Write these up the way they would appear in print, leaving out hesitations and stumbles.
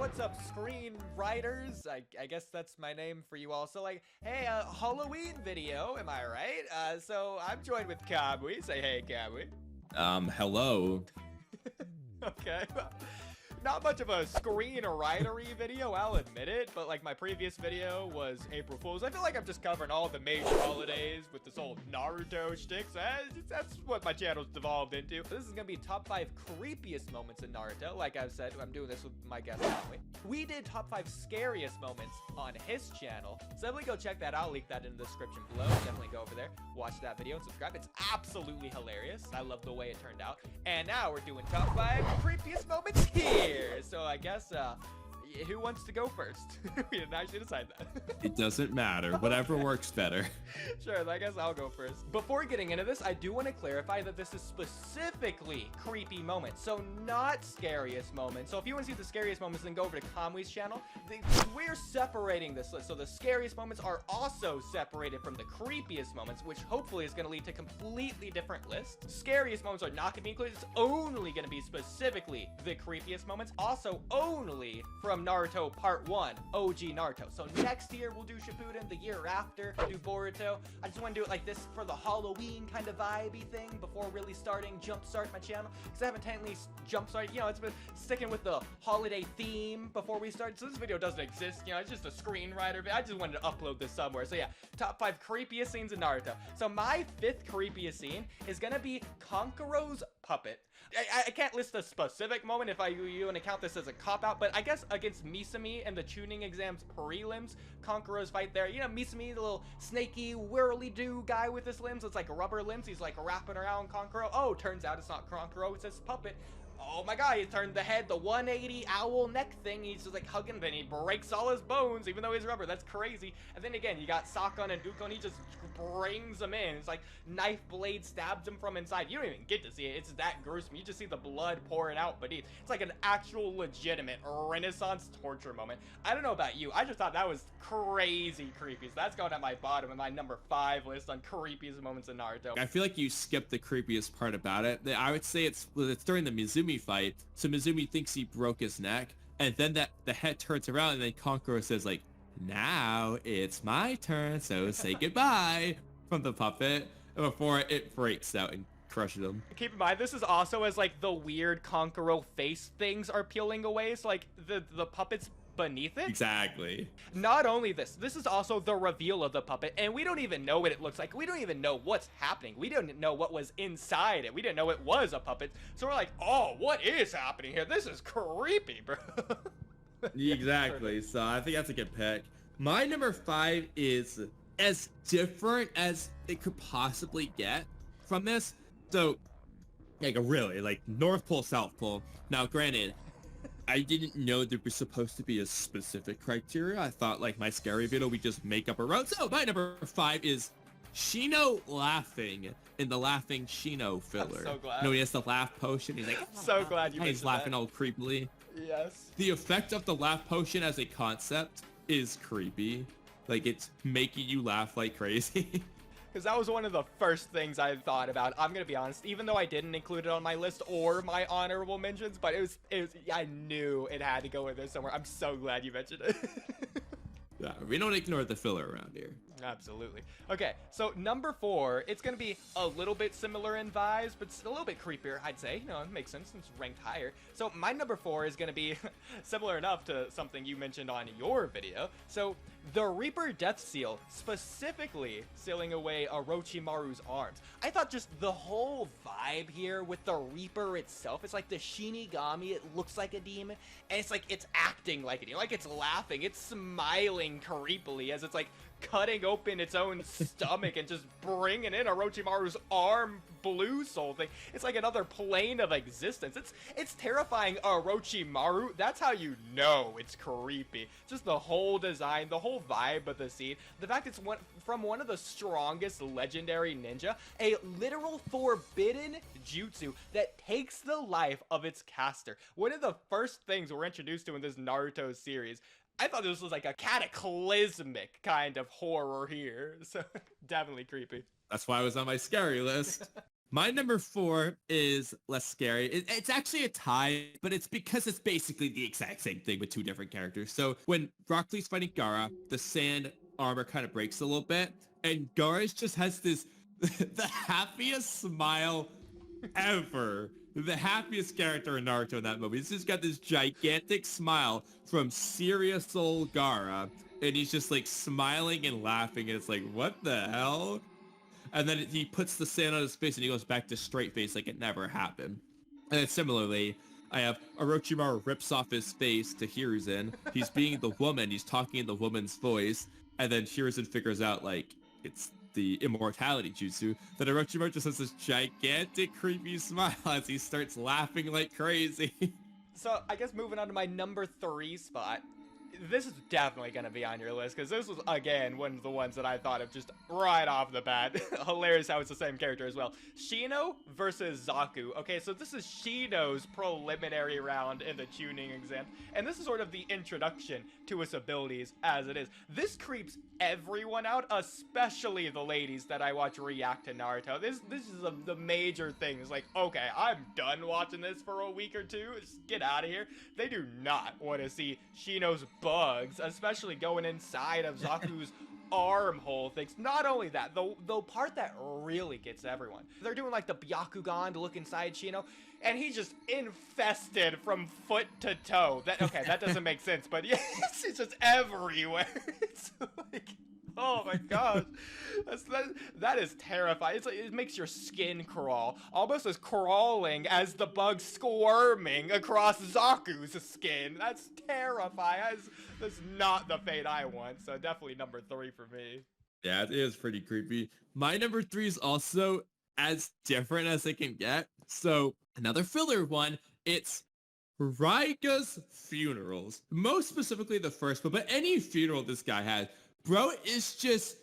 what's up, screenwriters? I guess that's my name for you all. So, like, hey, Halloween video, am I right? So I'm joined with Kamui. Say hey, Kamui. Hello. Okay. Not much of a screenwritery video, I'll admit it, but like my previous video was April Fool's. I feel like I'm just covering all the major holidays with this whole Naruto shtick, so that's what my channel's devolved into. This is gonna be top 5 creepiest moments in Naruto. Like I've said, I'm doing this with my guest Kamui. We did top 5 scariest moments on his channel, so definitely go check that out. I'll link that in the description below. Definitely go over there, watch that video, and subscribe. It's absolutely hilarious. I love the way it turned out. And now we're doing top 5 creepiest moments here. So I guess, who wants to go first? We didn't actually decide that. It doesn't matter. Whatever works better. Sure, I guess I'll go first. Before getting into this, I do want to clarify that this is specifically creepy moments, so not scariest moments. So if you want to see the scariest moments, then go over to Kamui's channel. We're separating this list, so the scariest moments are also separated from the creepiest moments, which hopefully is going to lead to completely different lists. Scariest moments are not going to be included. It's only going to be specifically the creepiest moments, also only from Naruto Part 1, OG Naruto. So next year we'll do Shippuden, the year after we'll do Boruto. I just want to do it like this for the Halloween kind of vibey thing before really jumpstart my channel, because I haven't technically jumpstarted, you know, it's been sticking with the holiday theme before we start. So this video doesn't exist, you know, it's just a screenwriter, but I just wanted to upload this somewhere. So yeah, top 5 creepiest scenes in Naruto. So my 5th creepiest scene is gonna be Kankuro's puppet. I can't list a specific moment if you want to count this as a cop-out, but I guess against Misumi and the tuning exams prelims, Kankuro's fight there, you know, Misumi, the little snaky, whirly-doo guy with his limbs, it's like rubber limbs, he's like wrapping around Kankuro. Oh, turns out it's not Kankuro, it's his puppet. Oh my god, he turned the head, the 180 owl neck thing, he's just like hugging, then he breaks all his bones, even though he's rubber. That's crazy. And then again, you got Sakon and Dukon, he just brings him in. It's like knife blade stabs him from inside. You don't even get to see it, it's that gruesome. You just see the blood pouring out beneath. It's like an actual legitimate Renaissance torture moment. I don't know about you, I just thought that was crazy creepy. So that's going at my bottom of my number 5 list on creepiest moments in Naruto. I feel like you skipped the creepiest part about it. I would say it's during the Mizumi fight. So Mizumi thinks he broke his neck, and then the head turns around, and then Kankuro says like, "Now it's my turn, so say goodbye," from the puppet before it breaks out and crushes him. Keep in mind, this is also as like the weird Kankuro face things are peeling away, so like the puppet's beneath it. Exactly. Not only this is also the reveal of the puppet, and we don't even know what it looks like. We don't even know what's happening. We didn't know what was inside it. We didn't know it was a puppet. So we're like, oh, what is happening here? This is creepy, bro. Exactly. So I think that's a good pick. My number 5 is as different as it could possibly get from this. So, like, really, like North Pole, South Pole. Now, granted, I didn't know there was supposed to be a specific criteria. I thought, like, my scary video, we just make up a road. So my number 5 is Shino laughing in the Laughing Shino filler. I'm so glad. No, he has the laugh potion. He's like, so glad you mentioned he's laughing that. all creepily. Yes. The effect of the laugh potion as a concept is creepy. Like, it's making you laugh like crazy. Because that was one of the first things I thought about. I'm gonna be honest, even though I didn't include it on my list or my honorable mentions, but it was I knew it had to go in there somewhere. I'm so glad you mentioned it. Yeah, we don't ignore the filler around here. Absolutely. Okay, so number 4, it's gonna be a little bit similar in vibes, but it's a little bit creepier, I'd say. You know, it makes sense, it's ranked higher. So my number 4 is gonna be similar enough to something you mentioned on your video. So the Reaper Death Seal, specifically sealing away Orochimaru's arms. I thought just the whole vibe here with the Reaper itself, it's like the Shinigami, it looks like a demon, and it's like it's acting like a demon, like it's laughing, it's smiling creepily as it's like cutting open its own stomach and just bringing in Orochimaru's arm blue soul thing. It's like another plane of existence. It's terrifying Orochimaru. That's how you know it's creepy. Just the whole design, the whole vibe of the scene. The fact it's from one of the strongest legendary ninja, a literal forbidden jutsu that takes the life of its caster. One of the first things we're introduced to in this Naruto series. I thought this was like a cataclysmic kind of horror here, so definitely creepy. That's why I was on my scary list. My number 4 is less scary. It's actually a tie, but it's because it's basically the exact same thing with two different characters. So when Rock Lee's fighting Gaara, the sand armor kind of breaks a little bit, and Gaara just has this the happiest smile ever. The happiest character in Naruto in that movie. He's just got this gigantic smile from serious old Gaara, and he's just like smiling and laughing, and it's like, what the hell? And then he puts the sand on his face and he goes back to straight face like it never happened. And then similarly, I have Orochimaru rips off his face to Hiruzen. He's being the woman, he's talking in the woman's voice, and then Hiruzen figures out like it's the immortality jutsu. Then Orochimaru just has this gigantic creepy smile as he starts laughing like crazy. So I guess moving on to my number 3 spot. This is definitely going to be on your list, because this was, again, one of the ones that I thought of just right off the bat. Hilarious how it's the same character as well. Shino versus Zaku. Okay, so this is Shino's preliminary round in the tuning exam, and this is sort of the introduction to his abilities as it is. This creeps everyone out, especially the ladies that I watch react to Naruto. This is the major thing. It's like, okay, I'm done watching this for a week or two. Just get out of here. They do not want to see Shino's bugs, especially going inside of Zaku's armhole things. Not only that, the part that really gets everyone, they're doing like the Byakugan to look inside Shino, and he's just infested from foot to toe. That doesn't make sense, but yes, it's just everywhere. It's like, oh my gosh, that is terrifying. It's like, it makes your skin crawl, almost as crawling as the bug squirming across Zaku's skin. That's terrifying. That's not the fate I want. So definitely number 3 for me. Yeah, it is pretty creepy. My number 3 is also as different as it can get. So another filler one. It's Raiga's funerals. Most specifically the first one, but any funeral this guy has. Bro is just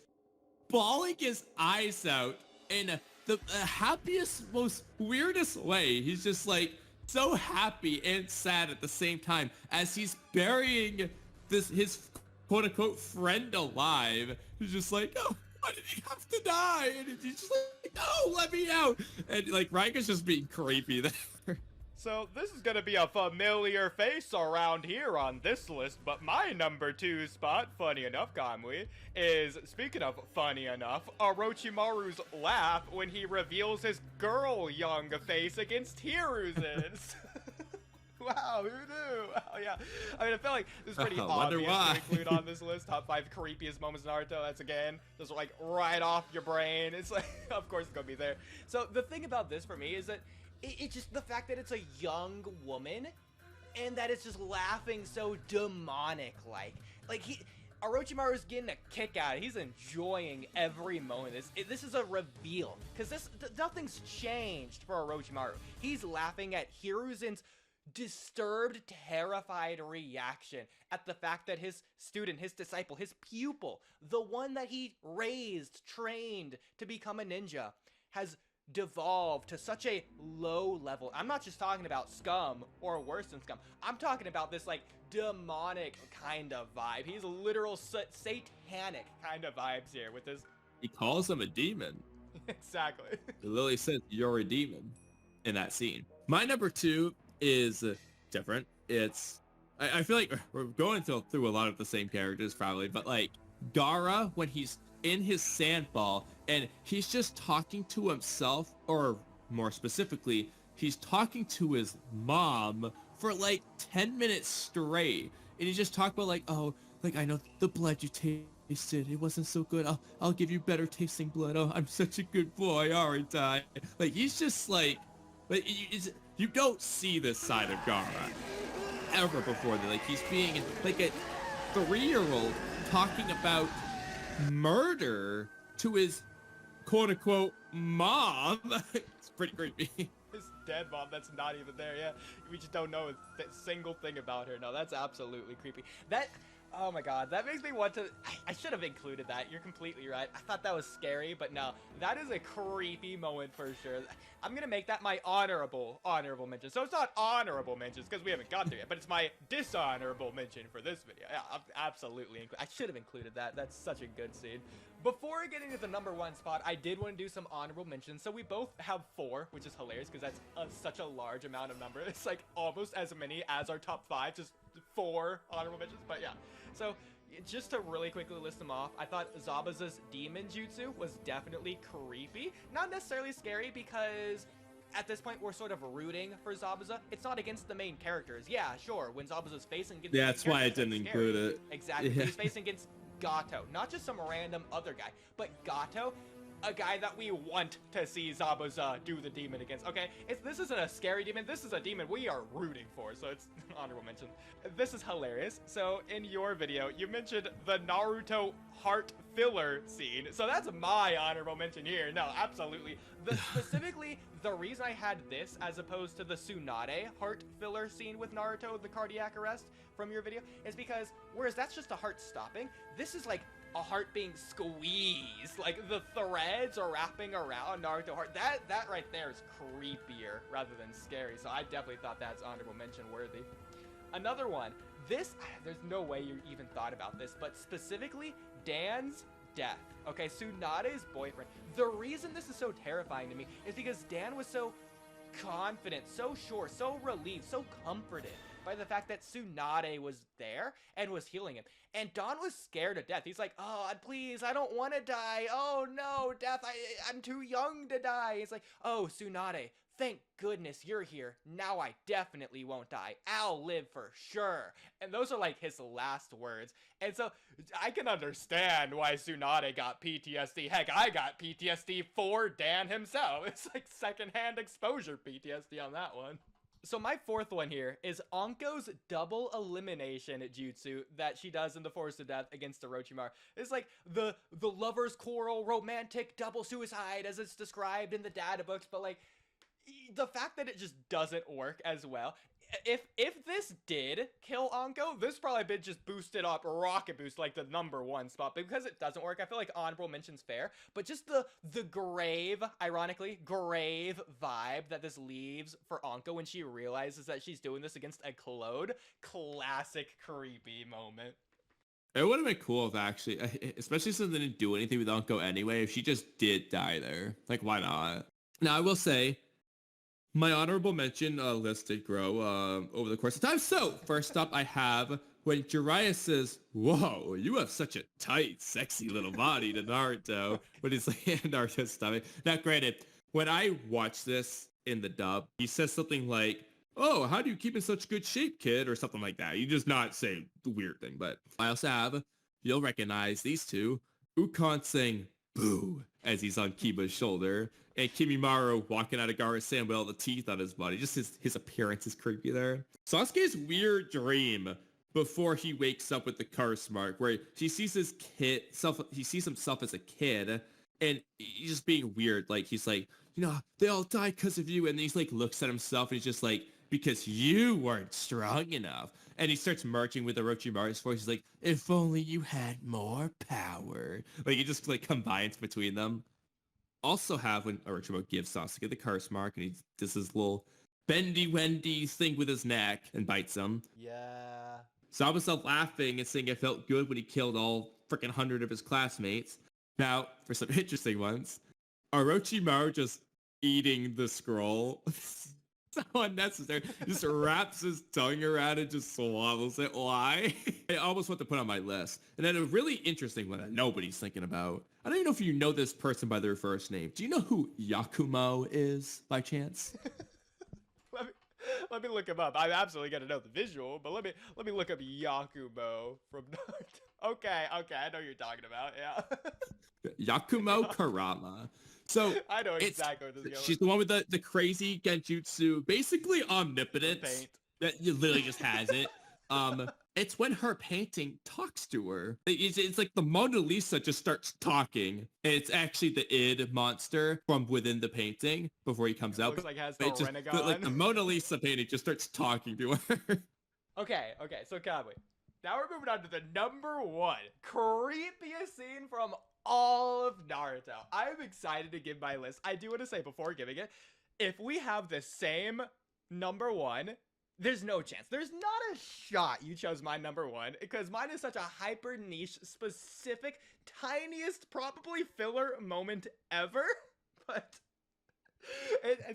bawling his eyes out in the happiest, most weirdest way. He's just like so happy and sad at the same time as he's burying his quote unquote friend alive. He's just like, oh, why did he have to die? And he's just like, no, let me out. And like Raiga's just being creepy there. So this is gonna be a familiar face around here on this list, but my number 2 spot, funny enough, Kamui, is, speaking of funny enough, Orochimaru's laugh when he reveals his girl young face against Hiruzen's. Wow, who knew? Oh yeah, I mean, I feel like this is pretty obvious to include on this list. Top 5 creepiest moments in Naruto. That's again, just like right off your brain. It's like, of course it's gonna be there. So the thing about this for me is that it's just the fact that it's a young woman and that it's just laughing so demonic-like. Like, Orochimaru's getting a kick out of it. He's enjoying every moment. This is a reveal, because nothing's changed for Orochimaru. He's laughing at Hiruzen's disturbed, terrified reaction at the fact that his student, his disciple, his pupil, the one that he raised, trained to become a ninja, has devolved to such a low level. I'm not just talking about scum or worse than scum. I'm talking about this like demonic kind of vibe. He's literal satanic kind of vibes here with this. He calls him a demon. Exactly. Lily says you're a demon in that scene. My number 2 is different. It's I feel like we're going through a lot of the same characters probably, but like Gaara when he's in his sand ball and he's just talking to himself, or more specifically, he's talking to his mom for like 10 minutes straight. And he just talked about like, oh, like I know the blood you tasted, it wasn't so good. I'll give you better tasting blood. Oh, I'm such a good boy, aren't I? Like he's just like you don't see this side of Gaara ever before. Like he's being like a 3-year-old talking about murder to his quote-unquote mom. It's pretty creepy. His dead mom that's not even there. Yeah, we just don't know a single thing about her. No, that's absolutely creepy. Oh my god, that makes me want to... I should have included that. You're completely right. I thought that was scary, but no. That is a creepy moment for sure. I'm gonna make that my honorable mention. So it's not honorable mentions because we haven't got there yet, but it's my dishonorable mention for this video. Yeah, absolutely. I should have included that. That's such a good scene. Before getting to the #1 spot, I did want to do some honorable mentions. So we both have 4, which is hilarious because that's such a large amount of number. It's like almost as many as our top 5, just 4 honorable mentions. But yeah, so just to really quickly list them off, I thought Zabuza's demon jutsu was definitely creepy. Not necessarily scary because at this point we're sort of rooting for Zabuza. It's not against the main characters. Yeah, sure, when Zabuza's facing against that's why I didn't include it. Exactly. Yeah. He's facing against Gato, not just some random other guy, but Gato, a guy that we want to see Zabuza do the demon against. Okay, this isn't a scary demon, this is a demon we are rooting for, so it's an honorable mention. This is hilarious. So in your video, you mentioned the Naruto heart filler scene, so that's my honorable mention here. No, absolutely. Specifically, the reason I had this as opposed to the Tsunade heart filler scene with Naruto, the cardiac arrest from your video, is because whereas that's just a heart stopping, this is like a heart being squeezed, like the threads are wrapping around Naruto heart. That right there is creepier rather than scary, so I definitely thought that's honorable mention worthy. Another one, there's no way you even thought about this, but specifically Dan's death. Okay, Tsunade's boyfriend. The reason this is so terrifying to me is because Dan was so confident, so sure, so relieved, so comforted by the fact that Tsunade was there and was healing him. And Don was scared to death. He's like, oh, please, I don't want to die. Oh, no, death, I'm too young to die. He's like, oh, Tsunade, thank goodness you're here. Now I definitely won't die. I'll live for sure. And those are like his last words. And so I can understand why Tsunade got PTSD. Heck, I got PTSD for Dan himself. It's like secondhand exposure PTSD on that one. So my 4th one here is Anko's double elimination jutsu that she does in the Forest of Death against Orochimaru. It's like the lover's quarrel, romantic double suicide as it's described in the data books, but like the fact that it just doesn't work as well. If this did kill Anko, this probably been just boosted up, rocket boost, like the #1 spot. But because it doesn't work, I feel like honorable mention's fair. But just the grave, ironically, grave vibe that this leaves for Anko when she realizes that she's doing this against a Claude, classic creepy moment. It would have been cool if actually, especially since they didn't do anything with Anko anyway, if she just did die there. Like, why not? Now, I will say, my honorable mention list did grow over the course of time. So, first up, I have when Jiraiya says, whoa, you have such a tight, sexy little body to Naruto. When he's like, Naruto's stomach. Now, granted, when I watch this in the dub, he says something like, oh, how do you keep in such good shape, kid? Or something like that. You just not say the weird thing. But I also have, you'll recognize these two, Ukon saying, boo, as he's on Kiba's shoulder, and Kimimaro walking out of Gaara's sand with all the teeth on his body. Just his appearance is creepy there. Sasuke's weird dream before he wakes up with the curse mark, where he sees his he sees himself as a kid, and he's just being weird. Like, he's like, you know, they all died because of you, and then he's like, looks at himself, and he's just like, because you weren't strong enough. And he starts marching with Orochimaru's voice. He's like, if only you had more power. Like, he just like combines between them. Also have when Orochimaru gives Sasuke the curse mark and he does his little bendy wendy thing with his neck and bites him. Yeah. Zabuza laughing and saying it felt good when he killed all freaking 100 of his classmates. Now, for some interesting ones, Orochimaru just eating the scroll. So unnecessary. Just wraps his tongue around and just swallows it. Why? I almost want to put on my list. And then a really interesting one that nobody's thinking about. I don't even know if you know this person by their first name. Do you know who Yakumo is, by chance? let me look him up. I'm absolutely gonna know the visual, but let me look up Yakumo from Naruto. Okay, I know who you're talking about. Yeah. Yakumo Karama. So I know exactly what this is going. She's the one with the crazy genjutsu, basically omnipotence. That literally just has it. It's when her painting talks to her. It's like the Mona Lisa just starts talking, and it's actually the id monster from within the painting before he comes out. Looks like it has the Renegon. Like the Mona Lisa painting just starts talking to her. Okay, so Cowboy, Now we're moving on to the number 1 creepiest scene from all of Naruto. I'm excited to give my list. I do want to say before giving it, if we have the same number 1, there's no chance. There's not a shot you chose my number 1 because mine is such a hyper niche, specific, tiniest, probably filler moment ever. But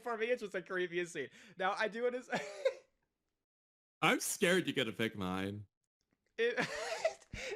for me, it's just the creepiest scene. Now, I do want to say... I'm scared you're gonna pick mine.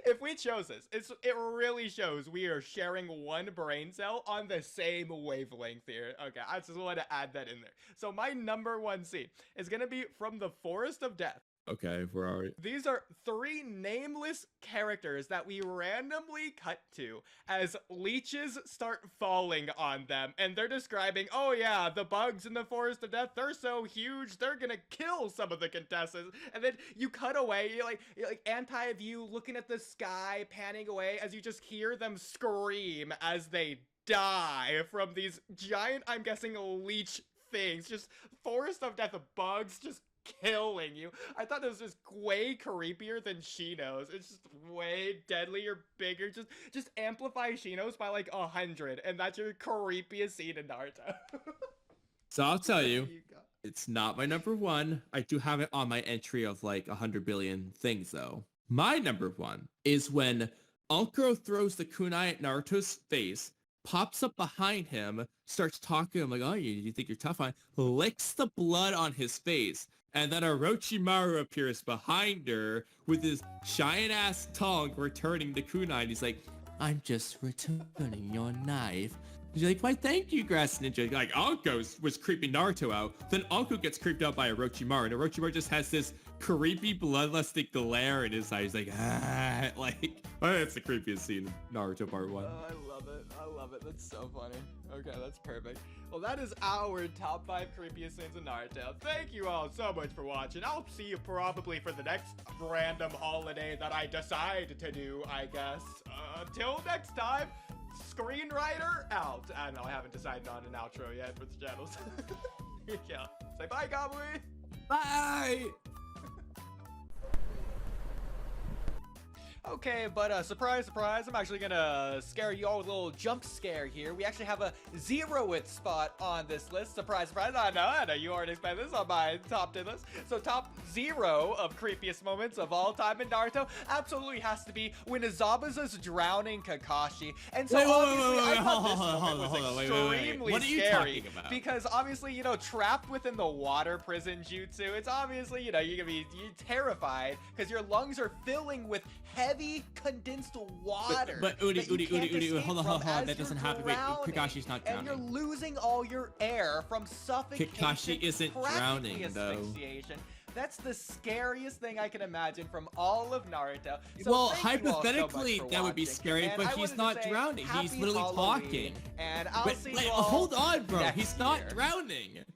If we chose this, it really shows we are sharing one brain cell on the same wavelength here. Okay, I just wanted to add that in there. So my number 1 scene is going to be from the Forest of Death. Okay, where are we? These are 3 nameless characters that we randomly cut to as leeches start falling on them. And they're describing, oh yeah, the bugs in the Forest of Death, they're so huge, they're gonna kill some of the contestants. And then you cut away, you're like anti-view, looking at the sky, panning away as you just hear them scream as they die from these giant, I'm guessing, leech things. Just Forest of Death bugs just killing you. I thought this was just way creepier than Shino's. It's just way deadlier, bigger. Just amplify Shino's by like 100, and that's your creepiest scene in Naruto. So I'll tell you, it's not my number 1. I do have it on my entry of like 100 billion things though. My number 1 is when Anko throws the kunai at Naruto's face, pops up behind him, starts talking to him like, oh, you think you're tough on, licks the blood on his face, and then Orochimaru appears behind her with his giant-ass tongue returning the kunai, and he's like, I'm just returning your knife. He's like, why thank you, Grass Ninja. Like, Anko was creeping Naruto out, then Anko gets creeped out by Orochimaru, and Orochimaru just has this creepy bloodlusted glare in his eyes, like, ah, like, oh, that's the creepiest scene in Naruto Part 1. Oh, I love it. I love it. That's so funny. Okay, that's perfect. Well, that is our top 5 creepiest scenes in Naruto. Thank you all so much for watching. I'll see you probably for the next random holiday that I decide to do, I guess. Until next time, screenwriter out. I don't know, I haven't decided on an outro yet for the channels. Yeah. Say bye, Kamui. Bye! Okay, but surprise, surprise, I'm actually gonna scare you all with a little jump scare here. We actually have a 0th spot on this list. Surprise, surprise. I know, you already expect this on my top 10 list. So top 0 of creepiest moments of all time in Naruto absolutely has to be when Zabuza's drowning Kakashi. And so obviously, I thought this moment was extremely what are you scary talking about? because obviously, you know, trapped within the water prison jutsu, it's obviously, you know, you're gonna be terrified because your lungs are filling with heavy condensed water. But Udi, hold on, that doesn't happen. Wait, Kakashi's not drowning. And you're losing all your air from suffocation. Kakashi isn't drowning, though. That's the scariest thing I can imagine from all of Naruto. So well, hypothetically, that would be scary, but he's not drowning. He's literally talking. And I'll see you all hold on, bro. He's not year. drowning.